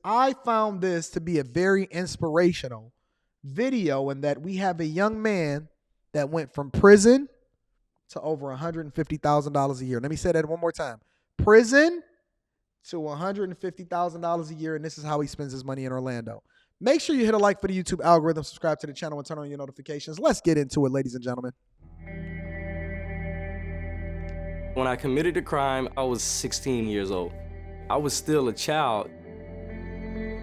I found this to be a very inspirational video, in that we have a young man that went from prison to over $150,000 a year. Let me say that one more time. Prison to $150,000 a year, and this is how he spends his money in Orlando. Make sure you hit a like for the YouTube algorithm, subscribe to the channel, and turn on your notifications. Let's get into it, ladies and gentlemen. When I committed the crime, I was 16 years old. I was still a child.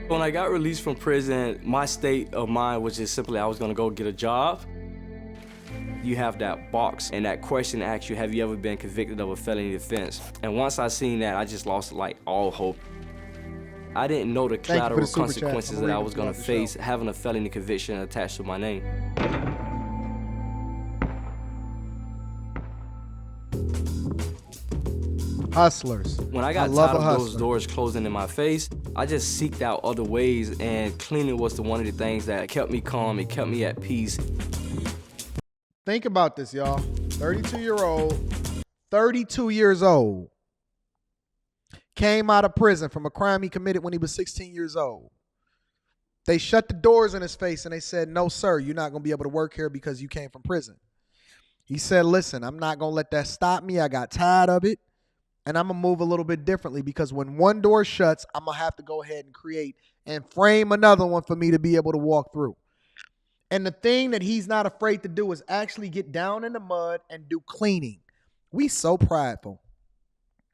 When I got released from prison, my state of mind was just simply I was gonna go get a job. You have that box, and that question asks you, have you ever been convicted of a felony offense? And once I seen that, I just lost like all hope. I didn't know the collateral consequences that I was gonna face having a felony conviction attached to my name. Hustlers. When I got tired of those doors closing in my face, I just seeked out other ways, and cleaning was one of the things that kept me calm, it kept me at peace. Think about this, y'all. 32 years old, came out of prison from a crime he committed when he was 16 years old. They shut the doors in his face and they said, no, sir, you're not going to be able to work here because you came from prison. He said, listen, I'm not going to let that stop me. I got tired of it, and I'm going to move a little bit differently, because when one door shuts, I'm going to have to go ahead and create and frame another one for me to be able to walk through. And the thing that he's not afraid to do is actually get down in the mud and do cleaning. We so prideful.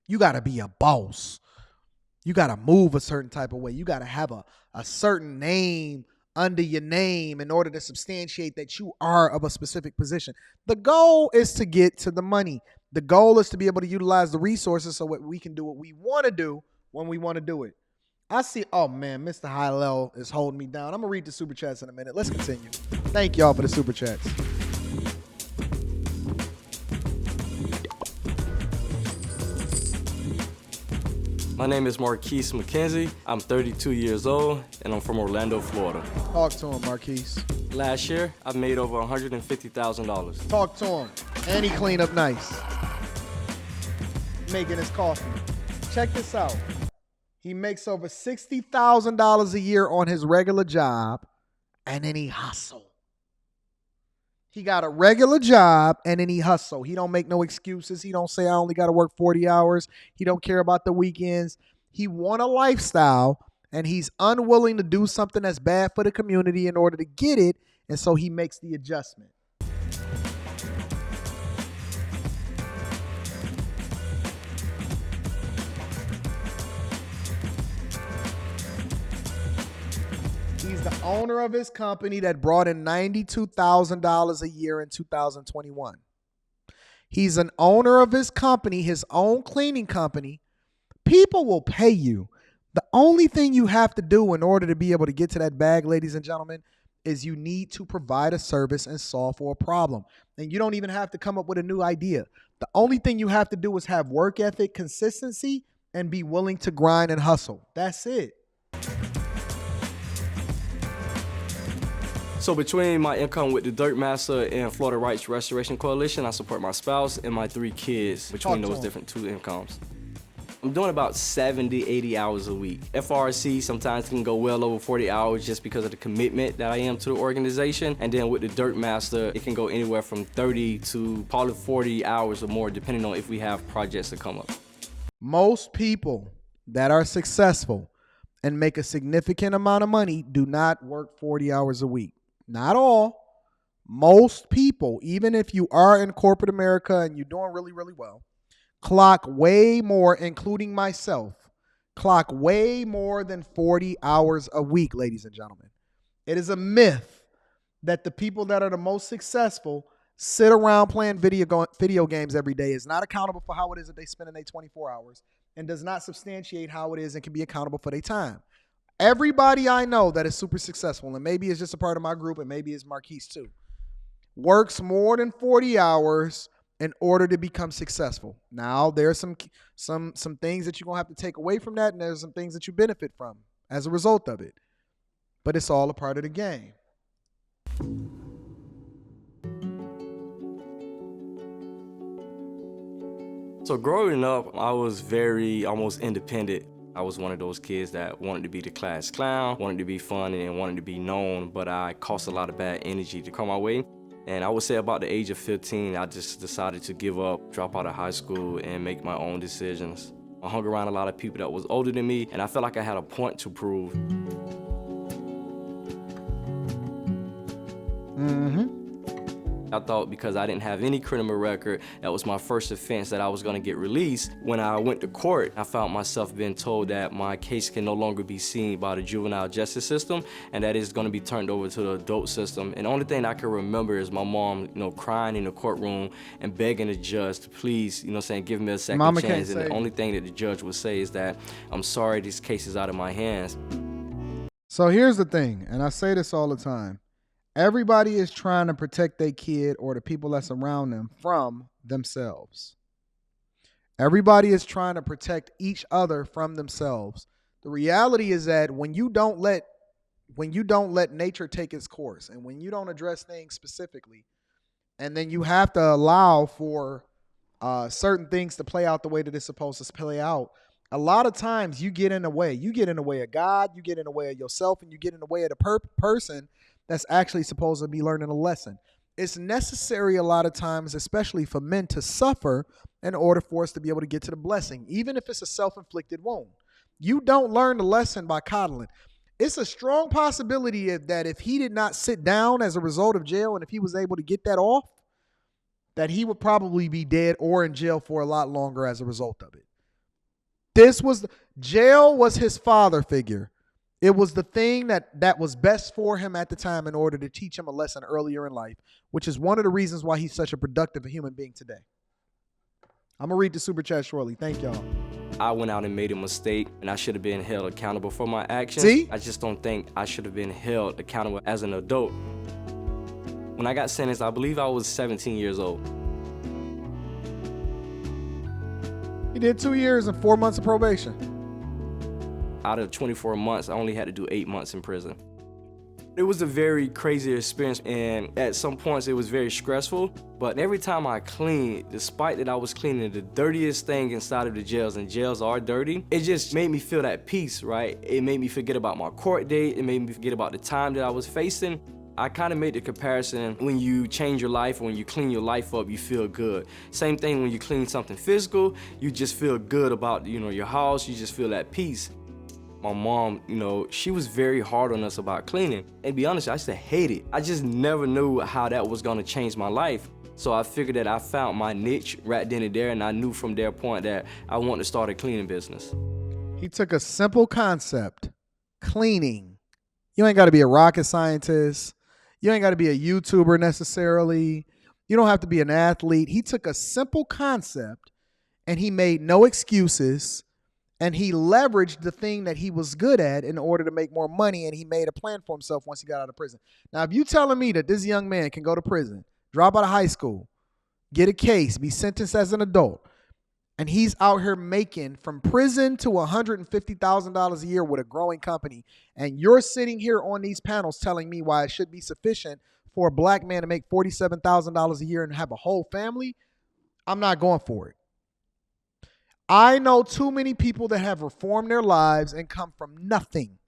You got to be a boss. You got to move a certain type of way. You got to have a certain name under your name in order to substantiate that you are of a specific position. The goal is to get to the money. The goal is to be able to utilize the resources so that we can do what we want to do when we want to do it. I see, oh man, Mr. Hillel is holding me down. I'm going to read the super chats in a minute. Let's continue. Thank y'all for the super chats. My name is Marquise McKenzie. I'm 32 years old, and I'm from Orlando, Florida. Talk to him, Marquise. Last year, I've made over $150,000. Talk to him. And he cleaned up nice. Making his coffee. Check this out. He makes over $60,000 a year on his regular job, and then he hustle. He got a regular job, and then he hustle. He don't make no excuses. He don't say, I only got to work 40 hours. He don't care about the weekends. He want a lifestyle, and he's unwilling to do something that's bad for the community in order to get it, and so he makes the adjustment. He's the owner of his company that brought in $92,000 a year in 2021. He's an owner of his company, his own cleaning company. People will pay you. The only thing you have to do in order to be able to get to that bag, ladies and gentlemen, is you need to provide a service and solve for a problem. And you don't even have to come up with a new idea. The only thing you have to do is have work ethic, consistency, and be willing to grind and hustle. That's it. So between my income with the Dirt Master and Florida Rights Restoration Coalition, I support my spouse and my 3 kids between those different 2 incomes. I'm doing about 70, 80 hours a week. FRC sometimes can go well over 40 hours just because of the commitment that I am to the organization. And then with the Dirt Master, it can go anywhere from 30 to probably 40 hours or more, depending on if we have projects that come up. Most people that are successful and make a significant amount of money do not work 40 hours a week. Not all. Most people, even if you are in corporate America and you're doing really, really well, clock way more, including myself, clock way more than 40 hours a week, ladies and gentlemen. It is a myth that the people that are the most successful sit around playing video games every day, is not accountable for how it is that they spend in their 24 hours, and does not substantiate how it is and can be accountable for their time. Everybody I know that is super successful, and maybe it's just a part of my group, and maybe it's Marquise too, works more than 40 hours in order to become successful. Now, there's some things that you're going to have to take away from that, and there's some things that you benefit from as a result of it. But it's all a part of the game. So growing up, I was very almost independent. I was one of those kids that wanted to be the class clown, wanted to be fun, and wanted to be known, but I caused a lot of bad energy to come my way. And I would say about the age of 15, I just decided to give up, drop out of high school, and make my own decisions. I hung around a lot of people that was older than me, and I felt like I had a point to prove. I thought because I didn't have any criminal record, that was my first offense, that I was gonna get released. When I went to court, I found myself being told that my case can no longer be seen by the juvenile justice system, and that it's gonna be turned over to the adult system. And the only thing I can remember is my mom, crying in the courtroom and begging the judge to please, give me a second Mama chance. can't And the say. only thing that the judge would say is that, I'm sorry, this case is out of my hands. So here's the thing, and I say this all the time. Everybody is trying to protect their kid or the people that's around them from themselves. Everybody is trying to protect each other from themselves. The reality is that when you don't let nature take its course, and when you don't address things specifically, and then you have to allow for certain things to play out the way that it's supposed to play out, a lot of times you get in the way. You get in the way of God, you get in the way of yourself, and you get in the way of the person that's actually supposed to be learning a lesson. It's necessary a lot of times, especially for men, to suffer in order for us to be able to get to the blessing, even if it's a self-inflicted wound. You don't learn the lesson by coddling. It's a strong possibility that if he did not sit down as a result of jail, and if he was able to get that off, that he would probably be dead or in jail for a lot longer as a result of it. Jail was his father figure. It was the thing that was best for him at the time in order to teach him a lesson earlier in life, which is one of the reasons why he's such a productive human being today. I'm going to read the super chat shortly. Thank y'all. I went out and made a mistake, and I should have been held accountable for my actions. See? I just don't think I should have been held accountable as an adult. When I got sentenced, I believe I was 17 years old. He did 2 years and 4 months of probation. Out of 24 months, I only had to do 8 months in prison. It was a very crazy experience, and at some points it was very stressful, but every time I cleaned, despite that I was cleaning the dirtiest thing inside of the jails, and jails are dirty, it just made me feel that peace, right? It made me forget about my court date, it made me forget about the time that I was facing. I kind of made the comparison, when you change your life, when you clean your life up, you feel good. Same thing when you clean something physical, you just feel good about, your house, you just feel that peace. My mom, she was very hard on us about cleaning. And to be honest, I used to hate it. I just never knew how that was gonna change my life. So I figured that I found my niche right then and there, and I knew from their point that I wanted to start a cleaning business. He took a simple concept, cleaning. You ain't got to be a rocket scientist. You ain't got to be a YouTuber necessarily. You don't have to be an athlete. He took a simple concept and he made no excuses. And he leveraged the thing that he was good at in order to make more money, and he made a plan for himself once he got out of prison. Now, if you telling me that this young man can go to prison, drop out of high school, get a case, be sentenced as an adult, and he's out here making from prison to $150,000 a year with a growing company, and you're sitting here on these panels telling me why it should be sufficient for a black man to make $47,000 a year and have a whole family, I'm not going for it. I know too many people that have reformed their lives and come from nothing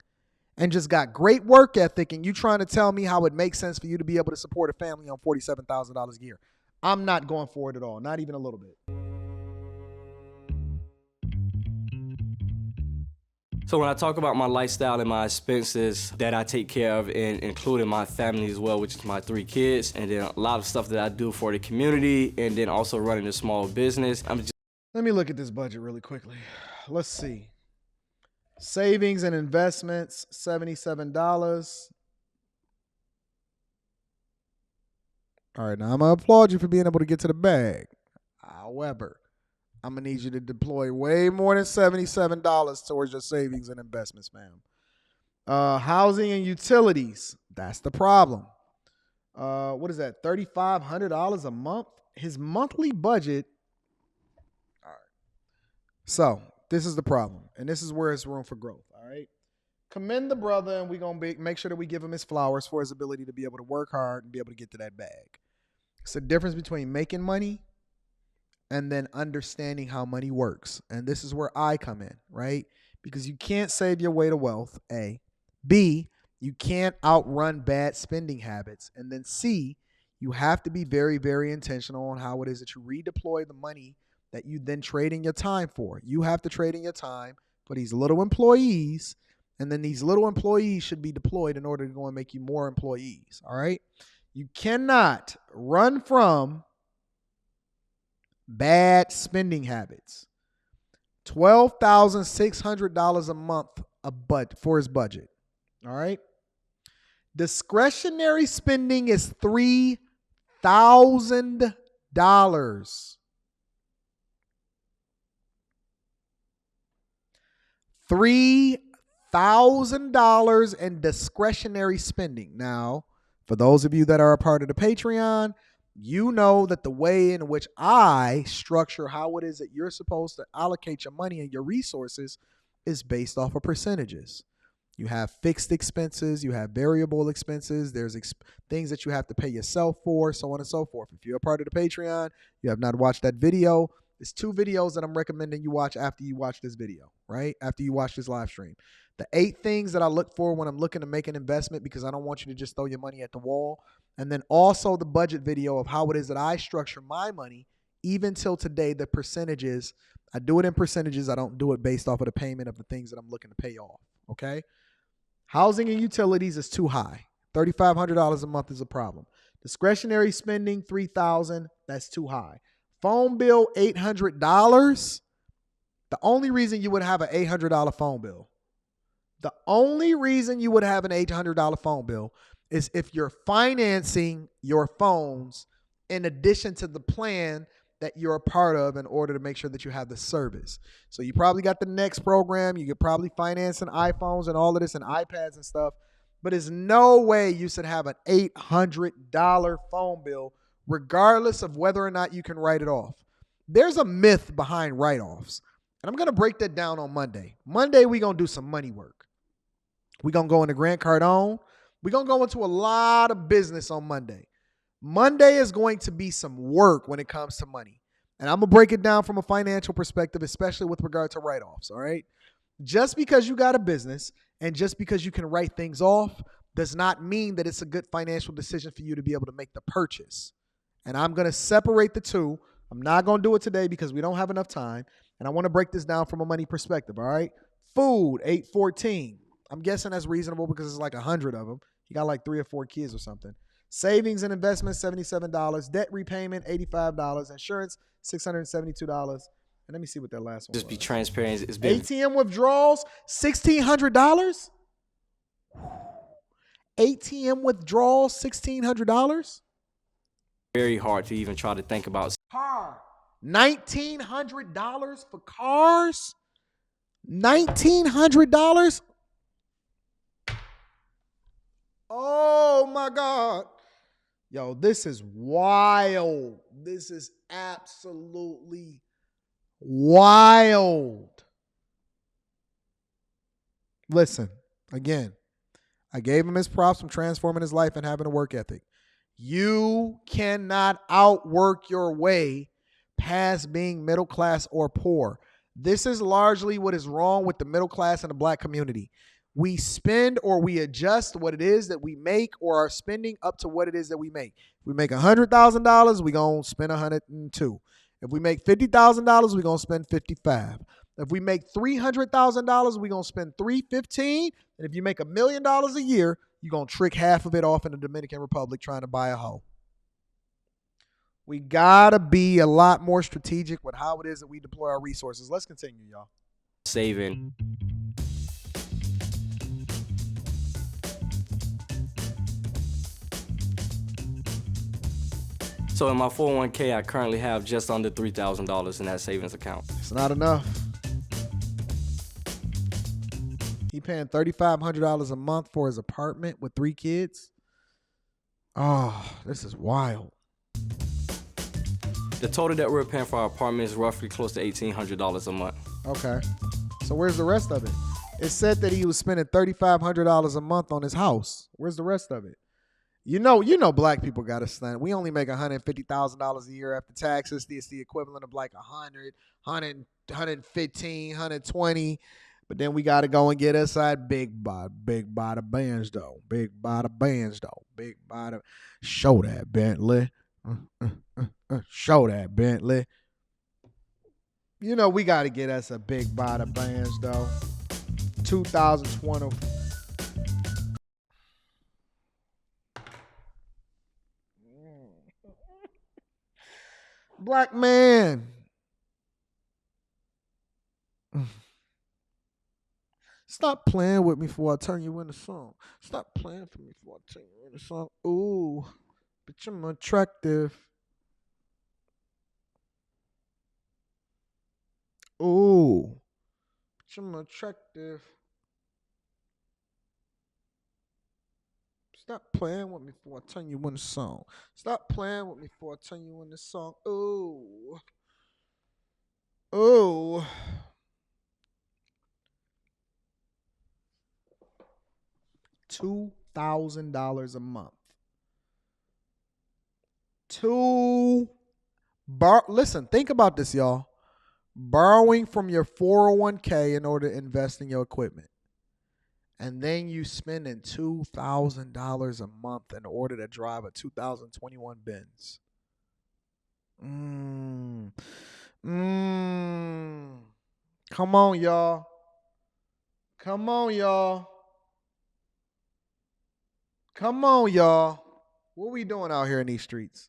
and just got great work ethic, and you trying to tell me how it makes sense for you to be able to support a family on $47,000 a year. I'm not going for it at all, not even a little bit. So when I talk about my lifestyle and my expenses that I take care of, and including my family as well, which is my 3 kids, and then a lot of stuff that I do for the community, and then also running a small business, Let me look at this budget really quickly. Let's see. Savings and investments, $77. All right, now I'm going to applaud you for being able to get to the bag. However, I'm going to need you to deploy way more than $77 towards your savings and investments, ma'am. Housing and utilities, that's the problem. What is that, $3,500 a month? His monthly budget. All right. So this is the problem, and this is where it's room for growth, all right? Commend the brother, and we're going to make sure that we give him his flowers for his ability to be able to work hard and be able to get to that bag. It's the difference between making money and then understanding how money works. And this is where I come in, right? because you can't save your way to wealth, A. B, you can't outrun bad spending habits. And then C, you have to be very, very intentional on how it is that you redeploy the money that you then trade in your time for. You have to trade in your time for these little employees, and then these little employees should be deployed in order to go and make you more employees. All right? You cannot run from bad spending habits. $12,600 a month for his budget. All right. Discretionary spending is $3,000. $3,000 in discretionary spending. Now, for those of you that are a part of the Patreon, you know that the way in which I structure how it is that you're supposed to allocate your money and your resources is based off of percentages. You have fixed expenses, you have variable expenses, there's things that you have to pay yourself for, so on and so forth. If you're a part of the Patreon, you have not watched that video, there's 2 videos that I'm recommending you watch after you watch this video, right? After you watch this live stream. The 8 things that I look for when I'm looking to make an investment, because I don't want you to just throw your money at the wall. And then also the budget video of how it is that I structure my money, even till today, the percentages. I do it in percentages. I don't do it based off of the payment of the things that I'm looking to pay off, okay? Housing and utilities is too high. $3,500 a month is a problem. Discretionary spending, $3,000, that's too high. Phone bill, $800. The only reason you would have an $800 phone bill, the only reason you would have an $800 phone bill is if you're financing your phones in addition to the plan that you're a part of in order to make sure that you have the service. So you probably got the Next program. You could probably finance an iPhones and all of this and iPads and stuff. But there's no way you should have an $800 phone bill regardless of whether or not you can write it off. There's a myth behind write-offs. And I'm going to break that down on Monday. Monday, we're going to do some money work. We're going to go into Grant Cardone. We're going to go into a lot of business on Monday. Monday is going to be some work when it comes to money. And I'm going to break it down from a financial perspective, especially with regard to write-offs, all right? Just because you got a business and just because you can write things off does not mean that it's a good financial decision for you to be able to make the purchase. And I'm going to separate the two. I'm not going to do it today because we don't have enough time. And I want to break this down from a money perspective, all right? Food, $814. I'm guessing that's reasonable because it's like 100 of them. You got like 3 or 4 kids or something. Savings and investments, $77. Debt repayment, $85. Insurance, $672. And let me see what that last one Just was. be transparent. It's been ATM withdrawals, $1,600. ATM withdrawals, $1,600. very hard to even try to think about. Car, $1,900 for cars. $1,900. Oh my God. Yo, this is wild. This is absolutely wild. Listen, again, I gave him his props from transforming his life and having a work ethic. You cannot outwork your way past being middle class or poor. This is largely what is wrong with the middle class and the black community. We spend or we adjust what it is that we make or are spending up to what it is that we make. If we make $100,000, we're going to spend $102. If we make $50,000, we're going to spend $55. If we make $300,000, we're going to spend $315. And if you make $1 million a year, you're going to trick half of it off in the Dominican Republic trying to buy a hoe. We got to be a lot more strategic with how it is that we deploy our resources. Let's continue, y'all. Saving. So in my 401k, I currently have just under $3,000 in that savings account. It's not enough. He paying $3,500 a month for his apartment with 3 kids. Oh, this is wild. The total that we're paying for our apartment is roughly close to $1,800 a month. Okay. So where's the rest of it? It said that he was spending $3,500 a month on his house. Where's the rest of it? You know, black people got to stand. We only make $150,000 a year after taxes. It's the equivalent of like 100, 115, 120. But then we got to go and get us that big body bands though. Big body bands though. Big body. Show that Bentley. Show that Bentley. You know, we got to get us a big body bands though. 2020. Black man. Stop playing with me before I turn you into song. Stop playing for me before I turn you into song. Ooh, bitch, I'm attractive. Ooh, bitch, I'm attractive. Stop playing with me before I turn you into song. Stop playing with me before I turn you into song. Ooh, ooh. $2,000 a month. Listen, think about this, y'all. Borrowing from your 401k in order to invest in your equipment. And then you spending $2,000 a month in order to drive a 2021 Benz. Come on, y'all. Come on, y'all. Come on, y'all. What we doing out here in these streets?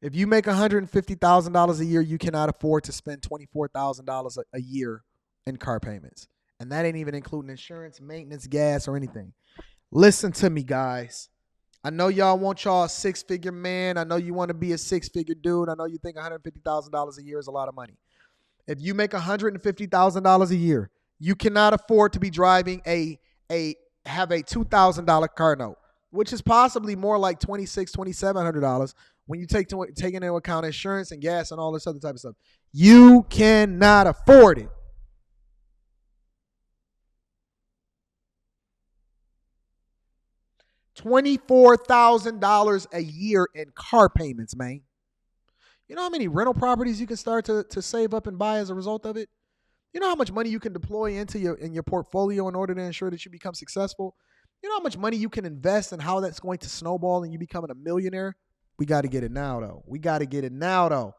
If you make $150,000 a year, you cannot afford to spend $24,000 a year in car payments. And that ain't even including insurance, maintenance, gas, or anything. Listen to me, guys. I know y'all want y'all a six-figure man. I know you want to be a six-figure dude. I know you think $150,000 a year is a lot of money. If you make $150,000 a year, you cannot afford to be driving have a $2,000 car note, which is possibly more like $2,700 when you take into account insurance and gas and all this other type of stuff. You cannot afford it. $24,000 a year in car payments, man. You know how many rental properties you can start to save up and buy as a result of it? You know how much money you can deploy into your portfolio in order to ensure that you become successful? You know how much money you can invest and how that's going to snowball and you becoming a millionaire? We got to get it now, though. We got to get it now, though.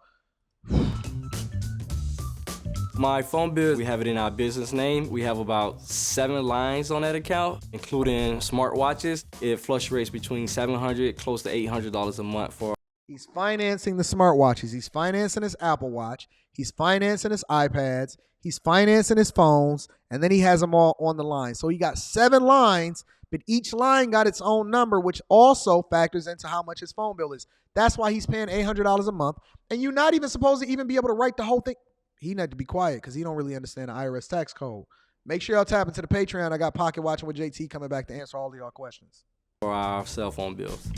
My phone bill, we have it in our business name. We have about 7 lines on that account, including smartwatches. It fluctuates between $700, close to $800 a month for. He's financing the smartwatches. He's financing his Apple Watch. He's financing his iPads. He's financing his phones. And then he has them all on the line. So he got 7 lines, but each line got its own number, which also factors into how much his phone bill is. That's why he's paying $800 a month. And you're not even supposed to even be able to write the whole thing. He need to be quiet because he don't really understand the IRS tax code. Make sure y'all tap into the Patreon. I got Pocket Watching with JT coming back to answer all of y'all questions. For our cell phone bills.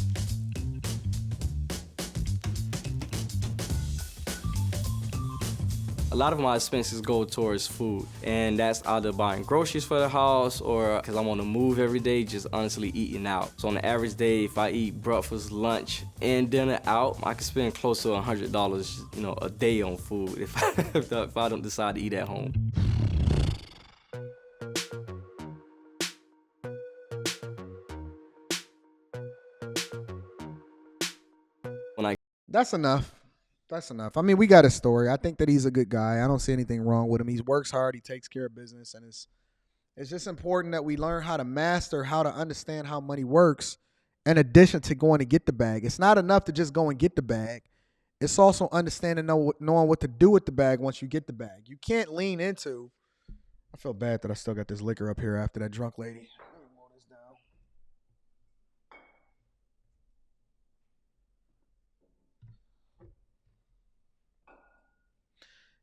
A lot of my expenses go towards food, and that's either buying groceries for the house or because I'm on the move every day, just honestly eating out. So on an average day, if I eat breakfast, lunch, and dinner out, I can spend close to $100, a day on food if I don't decide to eat at home. That's enough. That's enough. I mean, we got a story. I think that he's a good guy. I don't see anything wrong with him. He works hard. He takes care of business. And it's just important that we learn how to master, how to understand how money works in addition to going to get the bag. It's not enough to just go and get the bag. It's also understanding, knowing what to do with the bag once you get the bag. You can't lean into. I feel bad that I still got this liquor up here after that drunk lady. Let me move this down.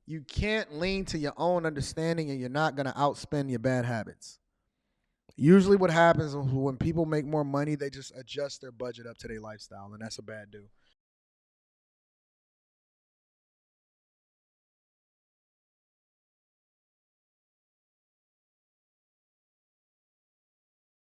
You can't lean to your own understanding and you're not going to outspend your bad habits. Usually what happens when people make more money, they just adjust their budget up to their lifestyle, and that's a bad do.